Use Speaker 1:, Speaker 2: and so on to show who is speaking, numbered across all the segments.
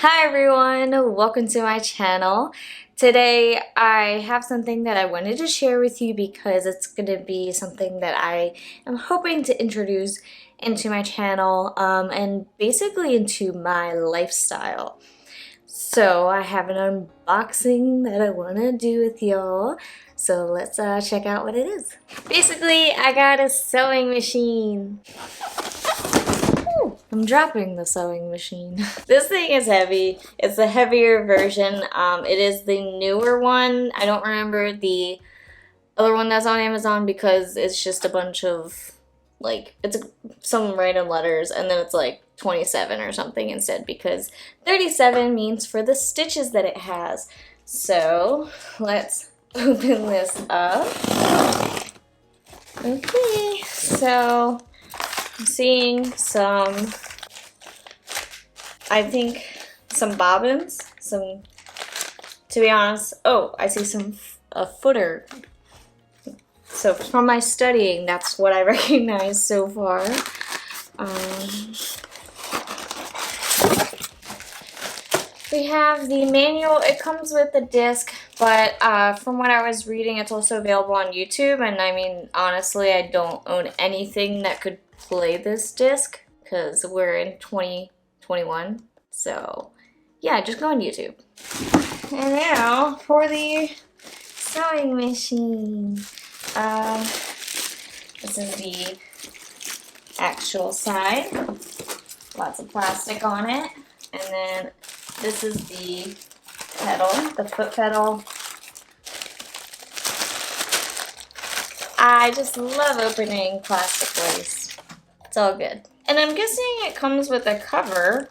Speaker 1: Hi everyone, welcome to my channel. Today I have something that I wanted to share with you because it's going to be something that I am hoping to introduce into my channel and basically into my lifestyle. So I have an unboxing that I want to do with y'all. So let's check out what it is. Basically, I got a sewing machine. I'm dropping the sewing machine. This thing is heavy. It's the heavier version. It is the newer one. I don't remember the other one that's on Amazon because it's just a bunch of, like, some random letters and then it's like 27 or something instead because 37 means for the stitches that it has. So let's open this up. Okay, so I'm seeing some, I think some bobbins, to be honest, oh, I see a footer. So from my studying, that's what I recognize so far. We have the manual. It comes with a disc, but from what I was reading, it's also available on YouTube, and I mean, honestly, I don't own anything that could play this disc because we're in 2021. So yeah, just go on YouTube. And now for the sewing machine. This is the actual side. Lots of plastic on it. And then this is the pedal, the foot pedal. I just love opening plastic waste. It's all good. And I'm guessing it comes with a cover,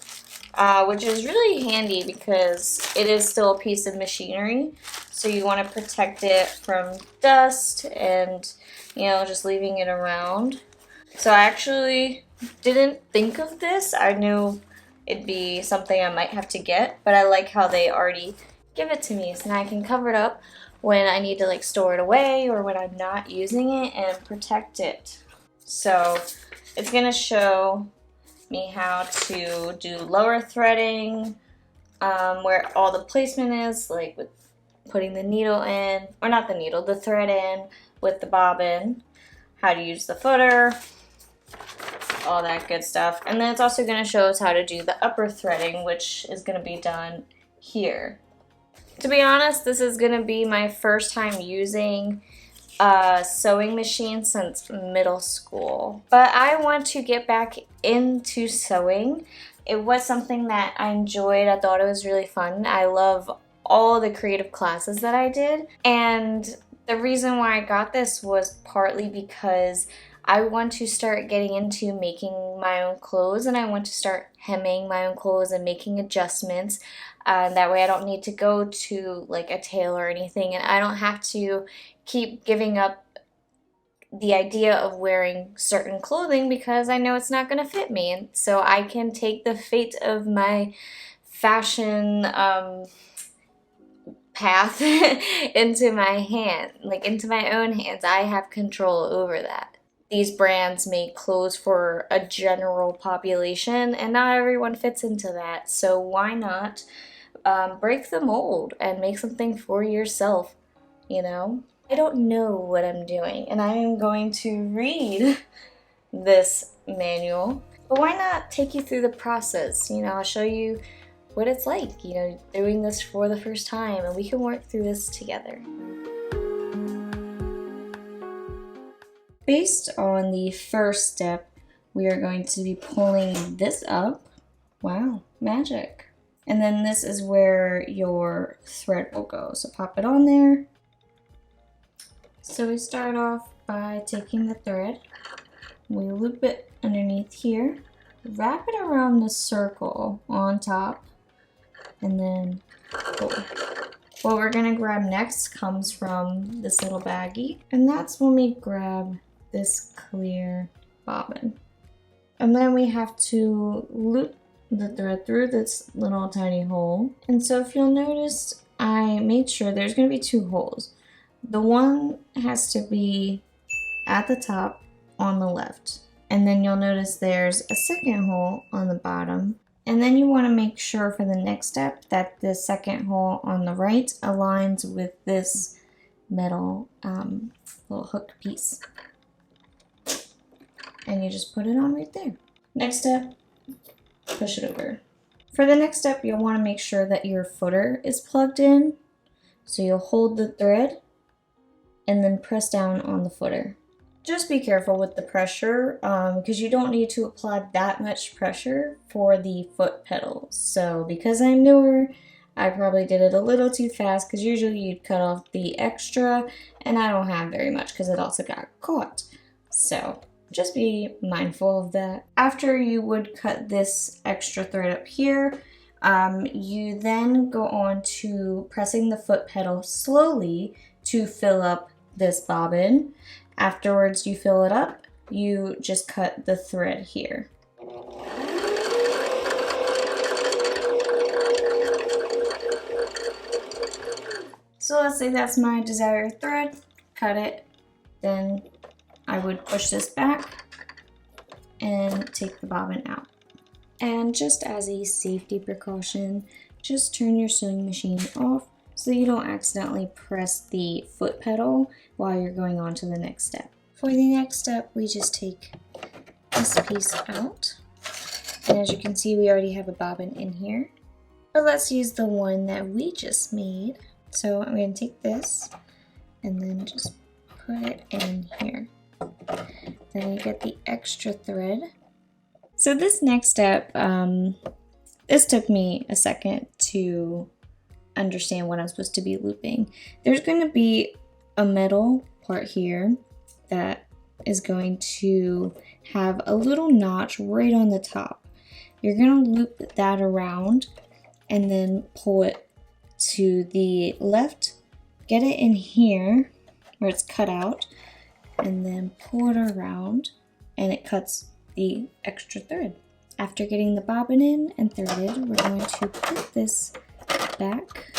Speaker 1: which is really handy because it is still a piece of machinery. So you want to protect it from dust and, you know, just leaving it around. So I actually didn't think of this. I knew it'd be something I might have to get, but I like how they already give it to me. So now I can cover it up when I need to like store it away or when I'm not using it and protect it. So it's gonna show me how to do lower threading, where all the placement is, like with putting the needle in, or not the needle, the thread in with the bobbin, how to use the footer, all that good stuff. And then it's also going to show us how to do the upper threading, which is going to be done here. To be honest, this is going to be my first time using a sewing machine since middle school. But I want to get back into sewing. It was something that I enjoyed. I thought it was really fun. I love all the creative classes that I did. And the reason why I got this was partly because I want to start getting into making my own clothes, and I want to start hemming my own clothes and making adjustments. That way I don't need to go to like a tailor or anything, and I don't have to keep giving up the idea of wearing certain clothing because I know it's not going to fit me. And so I can take the fate of my fashion path into my hand, like into my own hands. I have control over that. These brands make clothes for a general population and not everyone fits into that. So why not break the mold and make something for yourself, you know? I don't know what I'm doing and I am going to read this manual, but why not take you through the process? You know, I'll show you what it's like, you know, doing this for the first time, and we can work through this together. Based on the first step, we are going to be pulling this up. Wow, magic. And then this is where your thread will go. So pop it on there. So we start off by taking the thread. We loop it underneath here. Wrap it around the circle on top. And then pull. What we're gonna grab next comes from this little baggie, and that's when we grab this clear bobbin. And then we have to loop the thread through this little tiny hole. And so if you'll notice, I made sure there's gonna be two holes. The one has to be at the top on the left. And then you'll notice there's a second hole on the bottom. And then you want to make sure for the next step that the second hole on the right aligns with this metal little hook piece. And you just put it on right there. Next step, push it over. For the next step, you'll want to make sure that your footer is plugged in. So you'll hold the thread and then press down on the footer. Just be careful with the pressure because you don't need to apply that much pressure for the foot pedals. So because I'm newer, I probably did it a little too fast because usually you'd cut off the extra and I don't have very much because it also got caught. So just be mindful of that. After you would cut this extra thread up here, you then go on to pressing the foot pedal slowly to fill up this bobbin. Afterwards you fill it up, you just cut the thread here. So let's say that's my desired thread, cut it, then I would push this back and take the bobbin out. And just as a safety precaution, just turn your sewing machine off so you don't accidentally press the foot pedal while you're going on to the next step. For the next step, we just take this piece out. And as you can see, we already have a bobbin in here. But let's use the one that we just made. So I'm going to take this and then just put it in here. Then you get the extra thread. So this next step, this took me a second to understand what I'm supposed to be looping. There's going to be a metal part here that is going to have a little notch right on the top. You're going to loop that around and then pull it to the left, get it in here where it's cut out, and then pull it around and it cuts the extra thread. After getting the bobbin in and threaded, we're going to put this back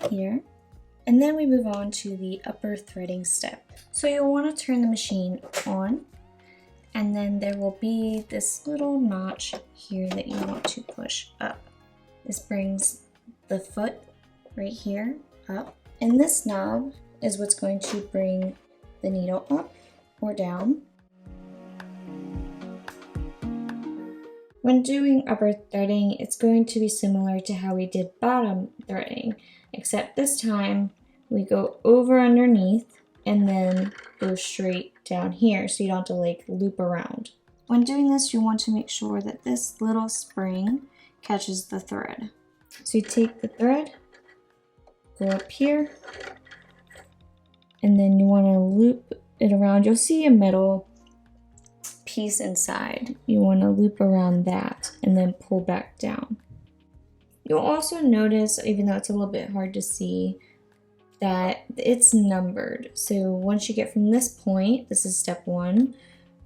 Speaker 1: here, and then we move on to the upper threading step. So you'll want to turn the machine on, and then there will be this little notch here that you want to push up. This brings the foot right here up, and this knob is what's going to bring the needle up or down. When doing upper threading, it's going to be similar to how we did bottom threading, except this time we go over underneath and then go straight down here so you don't have to like loop around. When doing this, you want to make sure that this little spring catches the thread. So you take the thread, go up here, and then you want to loop it around. You'll see a metal piece inside. You want to loop around that and then pull back down. You'll also notice, even though it's a little bit hard to see, that it's numbered. So once you get from this point, this is step 1,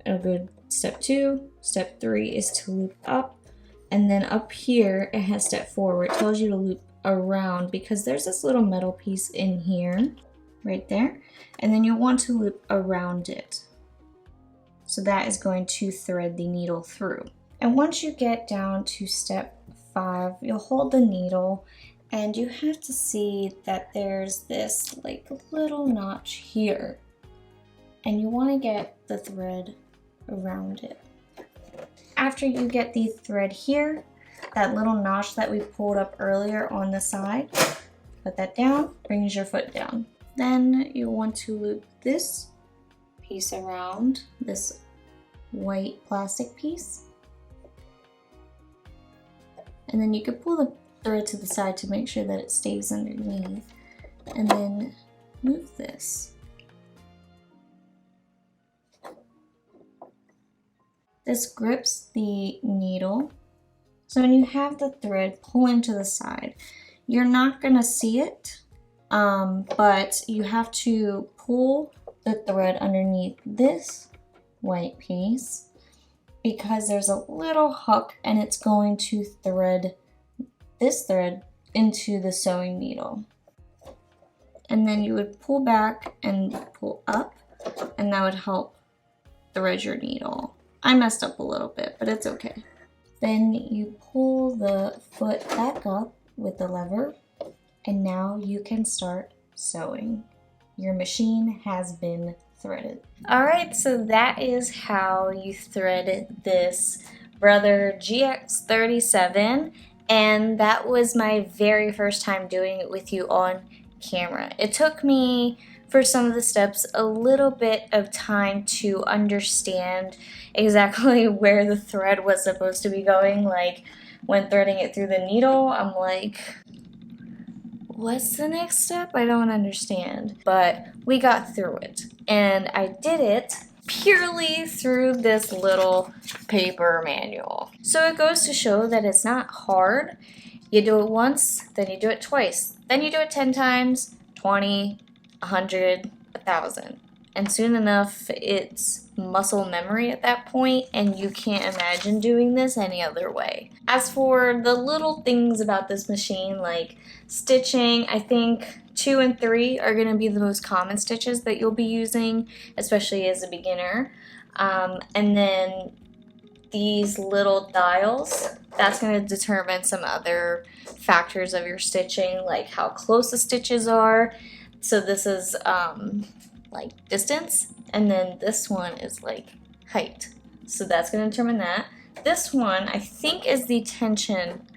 Speaker 1: it'll go step 2, step 3 is to loop up, and then up here it has step 4 where it tells you to loop around because there's this little metal piece in here, right there, and then you'll want to loop around it. So that is going to thread the needle through. And once you get down to step 5, you'll hold the needle and you have to see that there's this like little notch here. And you want to get the thread around it. After you get the thread here, that little notch that we pulled up earlier on the side, put that down, brings your foot down. Then you want to loop this piece around, this white plastic piece, and then you could pull the thread to the side to make sure that it stays underneath, and then move this. This grips the needle, so when you have the thread pulling to the side, you're not gonna see it, but you have to pull the thread underneath this white piece because there's a little hook and it's going to thread this thread into the sewing needle. And then you would pull back and pull up, and that would help thread your needle. I messed up a little bit, but it's okay. Then you pull the foot back up with the lever, and now you can start sewing. Your machine has been threaded. All right, so that is how you thread this Brother GX37, and that was my very first time doing it with you on camera. It took me, for some of the steps, a little bit of time to understand exactly where the thread was supposed to be going. Like when threading it through the needle, I'm like, what's the next step? I don't understand. But we got through it, and I did it purely through this little paper manual. So it goes to show that it's not hard. You do it once, then you do it twice, then you do it 10 times, 20, 100, 1,000. And soon enough, it's muscle memory at that point, and you can't imagine doing this any other way. As for the little things about this machine, like stitching, I think 2 and 3 are going to be the most common stitches that you'll be using, especially as a beginner. And then these little dials, that's going to determine some other factors of your stitching, like how close the stitches are. So this is like distance, and then this one is like height. So that's going to determine that. This one, I think, is the tension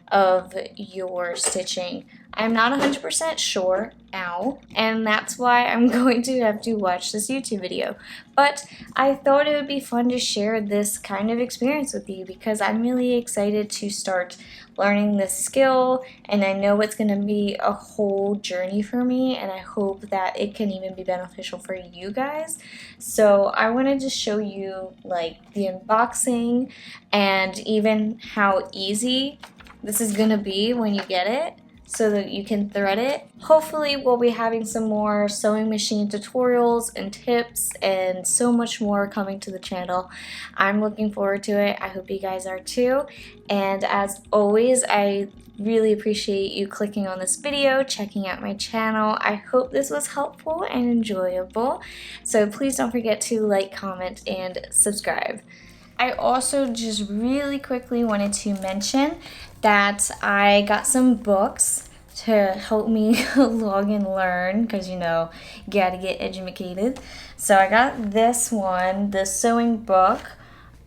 Speaker 1: of your stitching. I'm not 100% sure, and that's why I'm going to have to watch this YouTube video. But I thought it would be fun to share this kind of experience with you because I'm really excited to start learning this skill, and I know it's going to be a whole journey for me, and I hope that it can even be beneficial for you guys. So I wanted to show you like the unboxing and even how easy this is going to be when you get it, so that you can thread it. Hopefully we'll be having some more sewing machine tutorials and tips and so much more coming to the channel. I'm looking forward to it. I hope you guys are too. And as always, I really appreciate you clicking on this video, checking out my channel. I hope this was helpful and enjoyable. So please don't forget to like, comment, and subscribe. I also just really quickly wanted to mention that I got some books to help me log and learn, because you know, you gotta get educated. So I got this one, the sewing book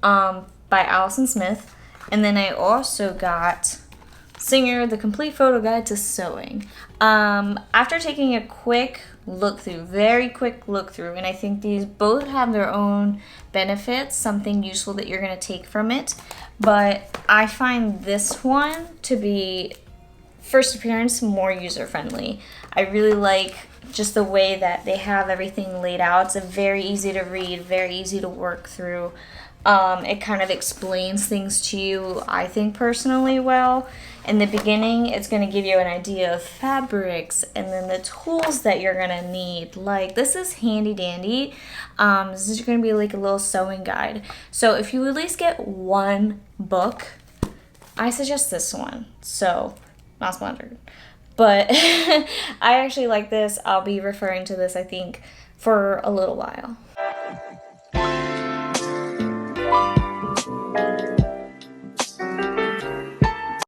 Speaker 1: by Allison Smith, and then I also got Singer, the complete photo guide to sewing. After taking a quick look through, very quick look through, and I think these both have their own benefits, something useful that you're going to take from it, but I find this one to be, first appearance, more user-friendly. I really like just the way that they have everything laid out. It's a very easy to read, very easy to work through. It kind of explains things to you, I think, personally well. In the beginning, it's going to give you an idea of fabrics and then the tools that you're going to need. Like, this is handy dandy. This is going to be like a little sewing guide. So if you at least get one book, I suggest this one. So, not sponsored. But I actually like this. I'll be referring to this, I think, for a little while.